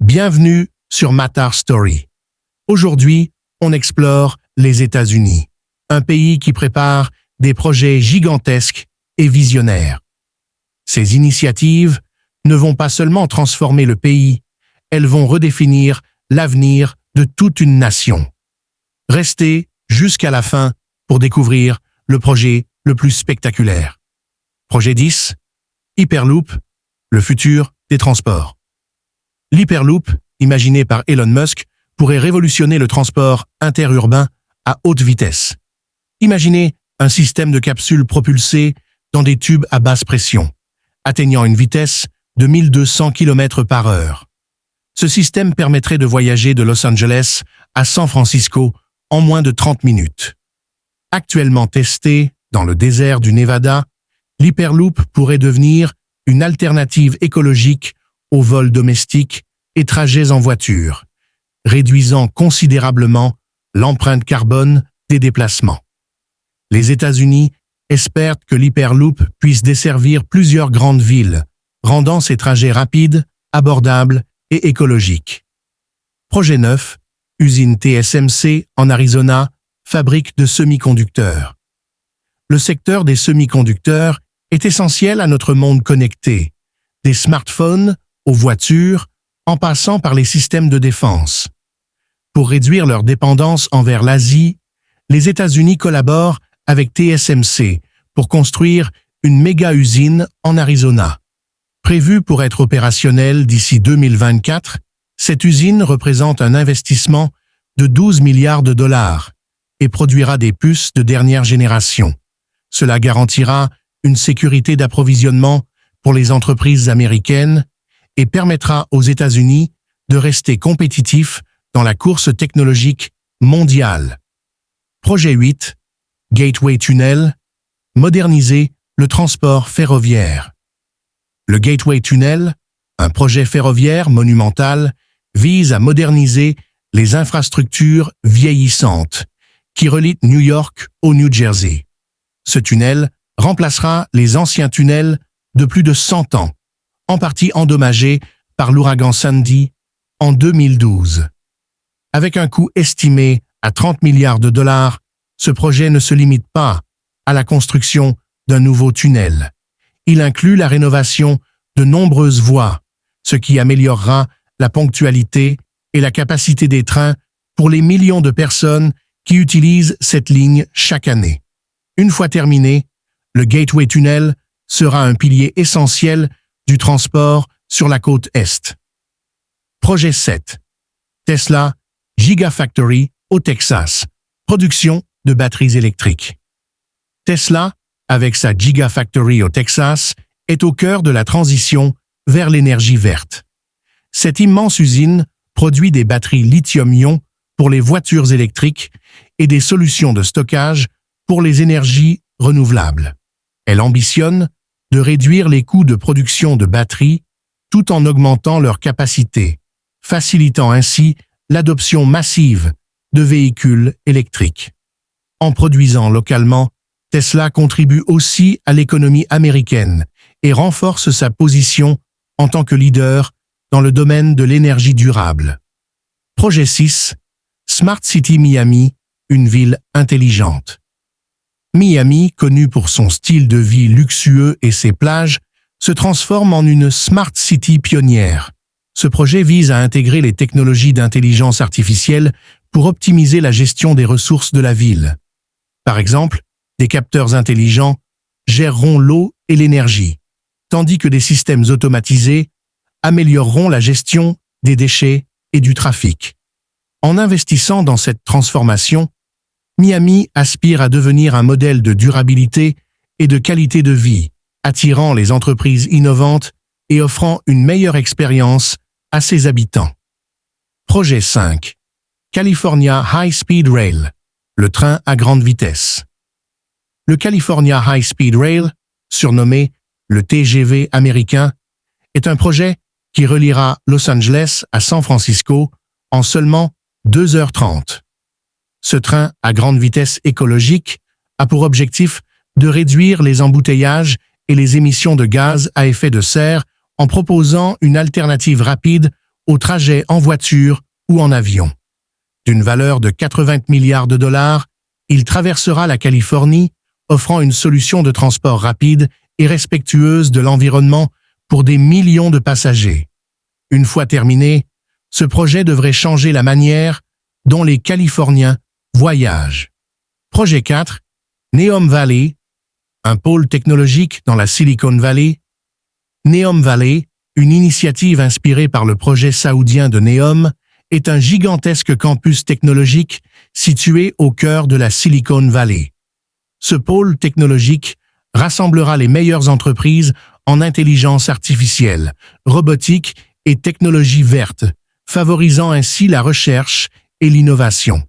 Bienvenue sur Matar Story. Aujourd'hui, on explore les États-Unis, un pays qui prépare des projets gigantesques et visionnaires. Ces initiatives ne vont pas seulement transformer le pays, elles vont redéfinir l'avenir de toute une nation. Restez jusqu'à la fin pour découvrir le projet le plus spectaculaire. Projet 10, Hyperloop, le futur des transports. L'Hyperloop, imaginé par Elon Musk, pourrait révolutionner le transport interurbain à haute vitesse. Imaginez un système de capsules propulsées dans des tubes à basse pression, atteignant une vitesse de 1200 km/h. Ce système permettrait de voyager de Los Angeles à San Francisco en moins de 30 minutes. Actuellement testé dans le désert du Nevada, l'Hyperloop pourrait devenir une alternative écologique aux vols domestiques et trajets en voiture, réduisant considérablement l'empreinte carbone des déplacements. Les États-Unis espèrent que l'Hyperloop puisse desservir plusieurs grandes villes, rendant ces trajets rapides, abordables et écologiques. Projet 9, usine TSMC en Arizona, fabrique de semi-conducteurs. Le secteur des semi-conducteurs est essentiel à notre monde connecté, des smartphones aux voitures, en passant par les systèmes de défense. Pour réduire leur dépendance envers l'Asie, les États-Unis collaborent avec TSMC pour construire une méga-usine en Arizona. Prévue pour être opérationnelle d'ici 2024, cette usine représente un investissement de 12 milliards de dollars et produira des puces de dernière génération. Cela garantira une sécurité d'approvisionnement pour les entreprises américaines et permettra aux États-Unis de rester compétitifs dans la course technologique mondiale. Projet 8, Gateway Tunnel, moderniser le transport ferroviaire. Le Gateway Tunnel, un projet ferroviaire monumental, vise à moderniser les infrastructures vieillissantes qui relient New York au New Jersey. Ce tunnel remplacera les anciens tunnels de plus de 100 ans, en partie endommagés par l'ouragan Sandy en 2012. Avec un coût estimé à 30 milliards de dollars, ce projet ne se limite pas à la construction d'un nouveau tunnel. Il inclut la rénovation de nombreuses voies, ce qui améliorera la ponctualité et la capacité des trains pour les millions de personnes qui utilisent cette ligne chaque année. Une fois terminé, le Gateway Tunnel sera un pilier essentiel du transport sur la côte Est. Projet 7. Tesla Gigafactory au Texas. Production de batteries électriques. Tesla, avec sa Gigafactory au Texas, est au cœur de la transition vers l'énergie verte. Cette immense usine produit des batteries lithium-ion pour les voitures électriques et des solutions de stockage pour les énergies renouvelables. Elle ambitionne de réduire les coûts de production de batteries tout en augmentant leur capacité, facilitant ainsi l'adoption massive de véhicules électriques. En produisant localement, Tesla contribue aussi à l'économie américaine et renforce sa position en tant que leader dans le domaine de l'énergie durable. Projet 6, Smart City Miami, une ville intelligente. Miami, connu pour son style de vie luxueux et ses plages, se transforme en une Smart City pionnière. Ce projet vise à intégrer les technologies d'intelligence artificielle pour optimiser la gestion des ressources de la ville. Par exemple, des capteurs intelligents géreront l'eau et l'énergie, tandis que des systèmes automatisés amélioreront la gestion des déchets et du trafic. En investissant dans cette transformation, Miami aspire à devenir un modèle de durabilité et de qualité de vie, attirant les entreprises innovantes et offrant une meilleure expérience à ses habitants. Projet 5. California High Speed Rail, le train à grande vitesse. Le California High Speed Rail, surnommé le TGV américain, est un projet qui reliera Los Angeles à San Francisco en seulement 2h30. Ce train à grande vitesse écologique a pour objectif de réduire les embouteillages et les émissions de gaz à effet de serre en proposant une alternative rapide au trajet en voiture ou en avion. D'une valeur de 80 milliards de dollars, il traversera la Californie, offrant une solution de transport rapide et respectueuse de l'environnement pour des millions de passagers. Une fois terminé, ce projet devrait changer la manière dont les Californiens voyagent. Projet 4, Neom Valley, un pôle technologique dans la Silicon Valley. Neom Valley, une initiative inspirée par le projet saoudien de Neom, est un gigantesque campus technologique situé au cœur de la Silicon Valley. Ce pôle technologique rassemblera les meilleures entreprises en intelligence artificielle, robotique et technologie verte, favorisant ainsi la recherche et l'innovation.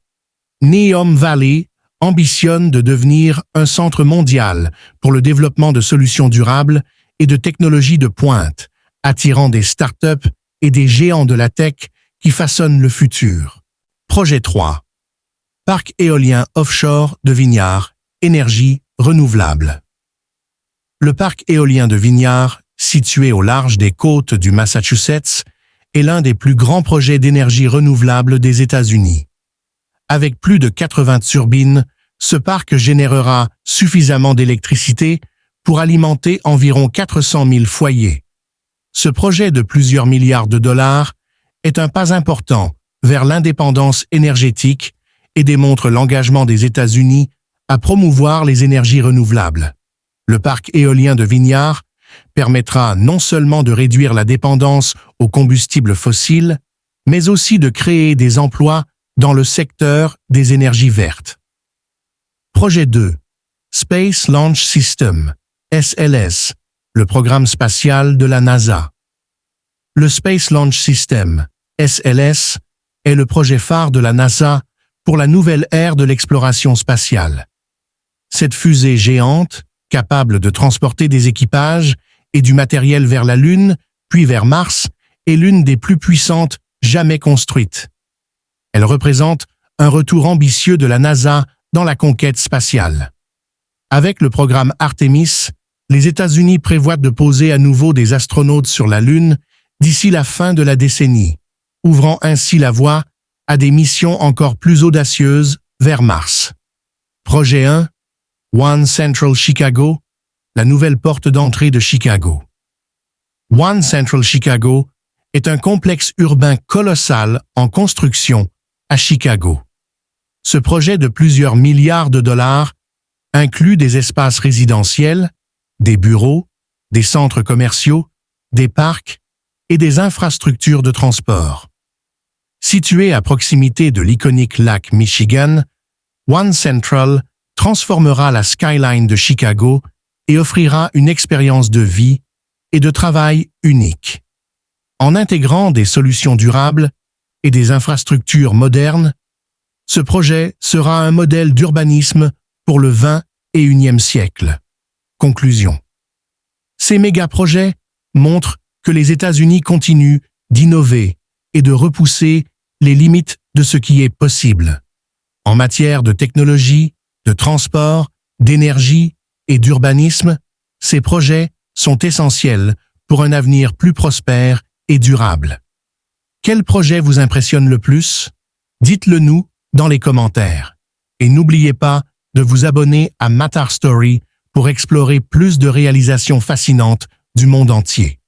Neom Valley ambitionne de devenir un centre mondial pour le développement de solutions durables et de technologies de pointe, attirant des startups et des géants de la tech qui façonnent le futur. Projet 3. Parc éolien offshore de Vineyard, énergie renouvelable. Le parc éolien de Vineyard, situé au large des côtes du Massachusetts, est l'un des plus grands projets d'énergie renouvelable des États-Unis. Avec plus de 80 turbines, ce parc générera suffisamment d'électricité pour alimenter environ 400 000 foyers. Ce projet de plusieurs milliards de dollars est un pas important vers l'indépendance énergétique et démontre l'engagement des États-Unis à promouvoir les énergies renouvelables. Le parc éolien de Vineyard permettra non seulement de réduire la dépendance aux combustibles fossiles, mais aussi de créer des emplois dans le secteur des énergies vertes. Projet 2. Space Launch System, SLS, le programme spatial de la NASA. Le Space Launch System, SLS, est le projet phare de la NASA pour la nouvelle ère de l'exploration spatiale. Cette fusée géante, capable de transporter des équipages et du matériel vers la Lune, puis vers Mars, est l'une des plus puissantes jamais construites. Elle représente un retour ambitieux de la NASA dans la conquête spatiale. Avec le programme Artemis, les États-Unis prévoient de poser à nouveau des astronautes sur la Lune d'ici la fin de la décennie, ouvrant ainsi la voie à des missions encore plus audacieuses vers Mars. Projet 1, One Central Chicago, la nouvelle porte d'entrée de Chicago. One Central Chicago est un complexe urbain colossal en construction à Chicago. Ce projet de plusieurs milliards de dollars inclut des espaces résidentiels, des bureaux, des centres commerciaux, des parcs et des infrastructures de transport. Situé à proximité de l'iconique lac Michigan, One Central transformera la skyline de Chicago et offrira une expérience de vie et de travail unique. En intégrant des solutions durables et des infrastructures modernes, ce projet sera un modèle d'urbanisme pour le XXIe siècle. Conclusion. Ces méga-projets montrent que les États-Unis continuent d'innover et de repousser les limites de ce qui est possible. En matière de technologie, de transport, d'énergie et d'urbanisme, ces projets sont essentiels pour un avenir plus prospère et durable. Quel projet vous impressionne le plus? Dites-le nous dans les commentaires. Et n'oubliez pas de vous abonner à Matar Story pour explorer plus de réalisations fascinantes du monde entier.